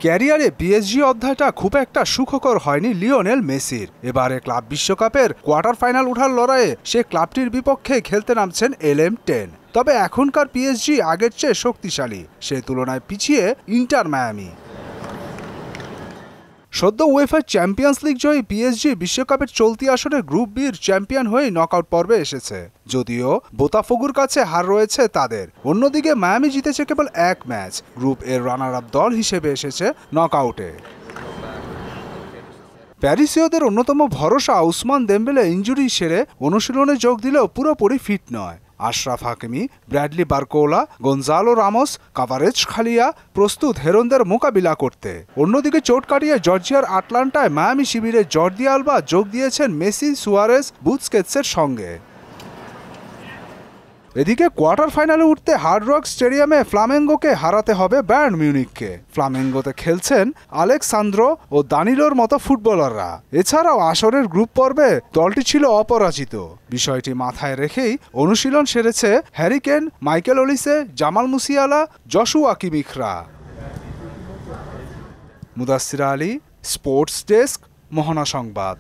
ক্যারিয়ারে পিএসজি অধ্যায়টা খুব একটা সুখকর হয়নি লিওনেল মেসির। এবারে ক্লাব বিশ্বকাপের কোয়ার্টার ফাইনাল ওঠার লড়াইয়ে সে ক্লাবটির বিপক্ষে খেলতে নামছেন LM10। তবে এখনকার পিএসজি আগের চেয়ে শক্তিশালী, সে তুলনায় পিছিয়ে ইন্টার মায়ামি। সদ্য উয়েফা চ্যাম্পিয়ন্স লিগ জয়ী পিএসজি বিশ্বকাপের চলতি আসরে গ্রুপ বির চ্যাম্পিয়ন হয়ে নকআউট পর্বে এসেছে, যদিও বোতাফোগোর কাছে হার রয়েছে তাদের। অন্যদিকে মায়ামি জিতেছে কেবল এক ম্যাচ, গ্রুপ এর রানার আপ দল হিসেবে এসেছে নকআউটে। প্যারিসীয়দের অন্যতম ভরসা উসমান দেমবেলে ইনজুরি সেরে অনুশীলনে যোগ দিলেও পুরোপুরি ফিট নয়। Achraf Hakimi, Bradley Barcola, Gonzalo Ramos, কাভারেজখালিয়া প্রস্তুত হেরনদের মোকাবিলা করতে। অন্যদিকে চোট কাটিয়ে জর্জিয়ার আটলান্টায় মায়ামি শিবিরে জর্দি আলবা যোগ দিয়েছেন মেসি, সুয়ারেজ, বুস্কেটসের সঙ্গে। এদিকে কোয়ার্টার ফাইনালে উঠতে হার্ড রক স্টেডিয়ামে ফ্লামেঙ্গোকে হারাতে হবে বায়ার্ন মিউনিখকে। ফ্লামেঙ্গোতে খেলছেন আলেক্সান্দ্রো ও দানিলোর মতো ফুটবলাররা। এছাড়াও আসরের গ্রুপ পর্বে দলটি ছিল অপরাজিত। বিষয়টি মাথায় রেখেই অনুশীলন সেরেছে Harry Kane, Michael Olise, Jamal Musiala, Joshua কিমিখরা। মুদাসসির আলী, স্পোর্টস ডেস্ক, মোহনা সংবাদ।